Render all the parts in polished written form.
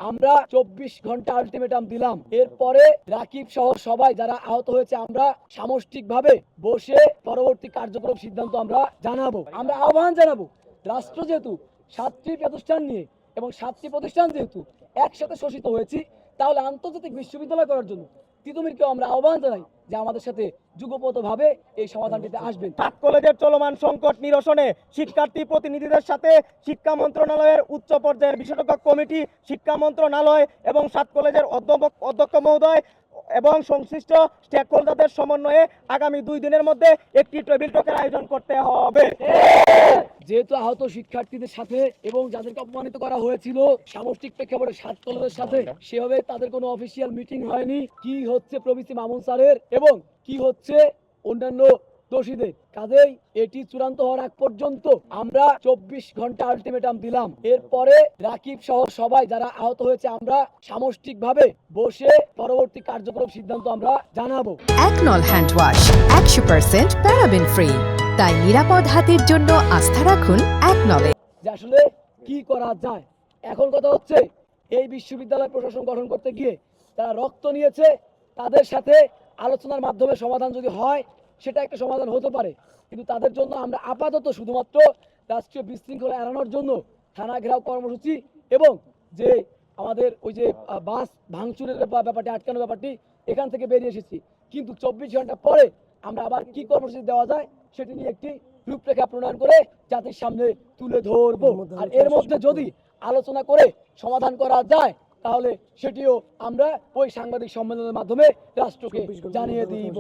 আমরা 24 ঘন্টা আলটিমেটাম দিলাম। এরপরে রাকিব সহ সবাই যারা আহত হয়েছে আমরা সামষ্টিকভাবে বসে পরবর্তী কার্যক্রম সিদ্ধান্ত আমরা জানাবো। আমরা আহ্বান জানাবো, রাষ্ট্র যেহেতু 7টি প্রতিষ্ঠান নিয়ে এবং 7টি প্রতিষ্ঠান যেহেতু একসাথে শোষিত হয়েছি, তাহলে আন্তর্জাতিক বিশ্ববিদ্যালয় করার জন্য তিতুমিরকেও আমরা আহ্বান জানাই যে আমাদের সাথে যুগপতভাবে এই সমাধানটিতে আসবেন। সাত কলেজের চলমান সংকট নিরসনে শিক্ষার্থী প্রতিনিধিদের সাথে শিক্ষা মন্ত্রণালয়ের উচ্চ পর্যায়ের বিশেষজ্ঞ কমিটি, শিক্ষা মন্ত্রণালয় এবং সাত কলেজের অধ্যক্ষ মহোদয় এবং সংশ্লিষ্ট স্টেক হোল্ডারদের সমন্বয়ে আগামী 2 দিনের মধ্যে একটি টেবিল টকের আয়োজন করতে হবে। যেহেতু আহত শিক্ষার্থীদের সাথে এবং যাদেরকে অপমানিত করা হয়েছিল সামষ্টিক প্রেক্ষাপটে সাত কলেজের সাথে সেভাবে তাদের কোনো অফিসিয়াল মিটিং হয়নি। কি হচ্ছে প্রভিসি মামুন স্যারের এবং কি হচ্ছে অন্যান্য দোষীদের, কাজেই এটি চূড়ান্ত হওয়ার আগ পর্যন্ত আমরা 24 ঘন্টা আলটিমেটাম দিলাম। এরপরে রাকিব সহ সবাই যারা আহত হয়েছে আমরা সামষ্টিকভাবে বসে পরবর্তী কার্যক্রম সিদ্ধান্ত আমরা জানাবো। একনল হ্যান্ড ওয়াশ 100% প্যারাবেন ফ্রি, তাই নিরাপদ হাতের জন্য আস্থা রাখুন একনলে। যে আসলে কি করা যায়। এখন কথা হচ্ছে এই বিশ্ববিদ্যালয় প্রশাসন গঠন করতে গিয়ে তারা রক্ত নিয়েছে, তাদের সাথে আলোচনার মাধ্যমে সমাধান যদি হয় সেটা একটা সমাধান হতে পারে, কিন্তু তাদের জন্য আমরা আপাতত শুধুমাত্র রাষ্ট্রীয় বিশৃঙ্খলা এড়ানোর জন্য থানা ঘেরাও কর্মসূচি এবং যে আমাদের ওই যে বাস ভাঙচুরের ব্যাপারটি আটকানোর ব্যাপারটি এখান থেকে বেরিয়ে এসেছি। কিন্তু 24 ঘন্টা পরে আমরা আবার কি কর্মসূচি দেওয়া যায় সেটি নিয়ে একটি রূপরেখা প্রণয়ন করে জাতির সামনে তুলে ধরবো। আর এর মধ্যে যদি আলোচনা করে সমাধান করা যায় তাহলে সেটিও আমরা ওই সাংবাদিক সম্মেলনের মাধ্যমে রাষ্ট্রকে জানিয়ে দিব।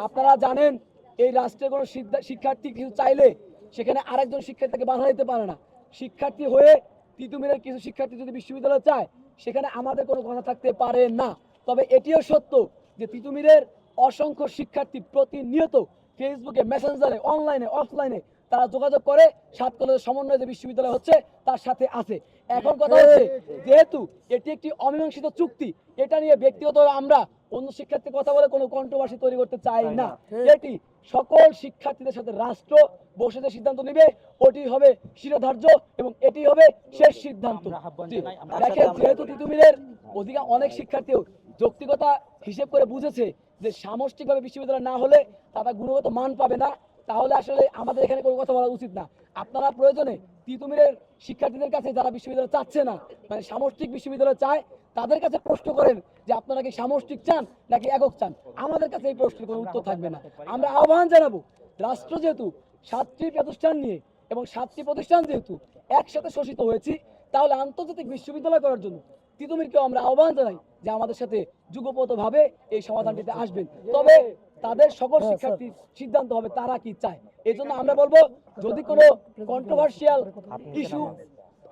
আপনারা জানেন এই রাষ্ট্রের কোনো শিক্ষার্থী কিছু চাইলে সেখানে আরেকজন শিক্ষার্থীকে বাধা দিতে পারে না। শিক্ষার্থী হয়ে তিতুমিরের কিছু শিক্ষার্থী যদি বিশ্ববিদ্যালয় চায় সেখানে আমাদের কোনো কথা থাকতে পারে না। তবে এটিও সত্য যে তিতুমিরের অসংখ্য শিক্ষার্থী প্রতিনিয়ত ফেসবুকে, মেসেঞ্জারে, অনলাইনে, অফলাইনে তারা যোগাযোগ করে সাত কলেজের সমন্বয়ে যে বিশ্ববিদ্যালয় হচ্ছে তার সাথে আছে। এখন কথা হচ্ছে যেহেতু এটি একটি অমীমাংসিত চুক্তি, এটা নিয়ে ব্যক্তিগত আমরা অন্য শিক্ষার্থীর কথা বলে কোনো কন্ট্রোভার্সি তৈরি করতে চাই না। এটি সকল শিক্ষার্থীদের সাথে রাষ্ট্র বসে যে সিদ্ধান্ত নেবে ওটি হবে শিরোধার্য এবং এটি হবে শেষ সিদ্ধান্ত। দেখেন, যেহেতু তিতুমিরের অনেক শিক্ষার্থীও যৌক্তিকতা হিসেব করে বুঝেছে যে সামষ্টিকভাবে বিশ্ববিদ্যালয় না হলে তারা গুণগত মান পাবে না, তাহলে আসলে আমাদের এখানে কোনো কথা বলা উচিত না। আপনারা প্রয়োজনে তিতুমিরের শিক্ষার্থীদের কাছে যারা বিশ্ববিদ্যালয় চাচ্ছে না, মানে সামষ্টিক বিশ্ববিদ্যালয় চায়, তাদের কাছে প্রশ্ন করেন যে আপনারা কি সামষ্টিক চান নাকি একক চান। আমাদের কাছে এই প্রশ্নের কোনো উত্তর থাকবে না। আমরা আহ্বান জানাবো, রাষ্ট্র যেহেতু 7টি প্রতিষ্ঠান নিয়ে এবং 7টি প্রতিষ্ঠান যেহেতু একসাথে শোষিত হয়েছি, তাহলে আন্তর্জাতিক বিশ্ববিদ্যালয় করার জন্য তিতুমিরকেও আমরা আহ্বান জানাই যে আমাদের সাথে যুগপতভাবে এই সমাধানটিতে আসবেন। তবে তাদের সকল শিক্ষার্থীর সিদ্ধান্ত হবে তারা কি চায়। এই জন্য আমরা বলবো, যদি কোনো কন্ট্রোভার্সিয়াল ইস্যু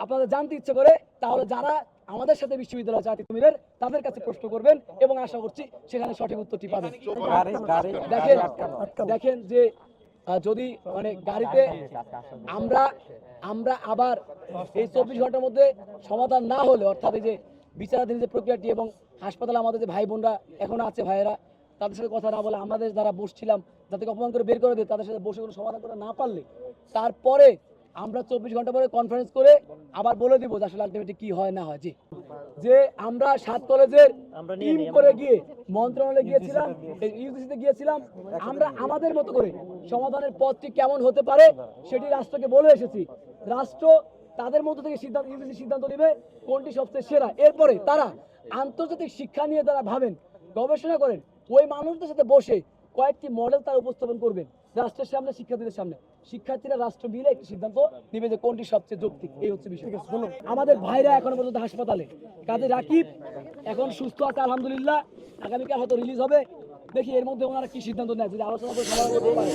আপনাদের জানতে ইচ্ছে করে তাহলে যারা আমাদের সাথে বিশ্ববিদ্যালয় চায় তিতুমিরের তাদের কাছে প্রশ্ন করবেন এবং আশা করছি সেখানে সঠিক উত্তরটি পাবেন। দেখেন যে যদি মানে গাড়িতে আমরা আবার এই 24 ঘন্টার মধ্যে সমাধান না হলে, অর্থাৎ এই যে বিচারাধীন যে প্রক্রিয়াটি এবং হাসপাতালে আমাদের যে ভাই বোনরা এখন আছে, ভাইয়েরা, তাদের সাথে কথা না বলে আমাদের যারা বসছিলাম যাদেরকে অপমান করে বের করে দেয় তাদের সাথে বসে কোনো সমাধান করে না পারলে তারপরে আমরা 24 ঘন্টা পরে কনফারেন্স করে আবার বলে দিব যে আসলে আলটিমেটলি কি হয় না হয়। যে আমরা 7 কলেজের টিম করে গিয়ে মন্ত্রণালয়ে গিয়েছিলাম, ইউজিসিতে গিয়েছিলাম, আমরা আমাদের মতো করে সমাধানের পথটি কেমন হতে পারে সেটি রাষ্ট্রকে বলে এসেছি। রাষ্ট্র তাদের মধ্য থেকে ইউজিসি সিদ্ধান্ত নেবে কোনটি সবচেয়ে সেরা। এরপরে তারা আন্তর্জাতিক শিক্ষা নিয়ে তারা ভাবেন, গবেষণা করেন, ওই মানুষদের সাথে বসে কয়েকটি মডেল তারা উপস্থাপন করবেন রাষ্ট্রের সামনে, শিক্ষার্থীদের সামনে। শিক্ষার্থীরা রাষ্ট্র মিলে একটি সিদ্ধান্ত নেবে যে কোনটি সবচেয়ে যৌক্তিক। এই হচ্ছে বিষয়। আমাদের ভাইরা এখনো পর্যন্ত হাসপাতালে, কাজে রাকিব এখন সুস্থ আছে আলহামদুলিল্লাহ, আগামীকাল হয়তো রিলিজ হবে। দেখি এর মধ্যে ওনারা কি সিদ্ধান্ত নেয়, যদি আলোচনা করে সমাধান করতে পারে।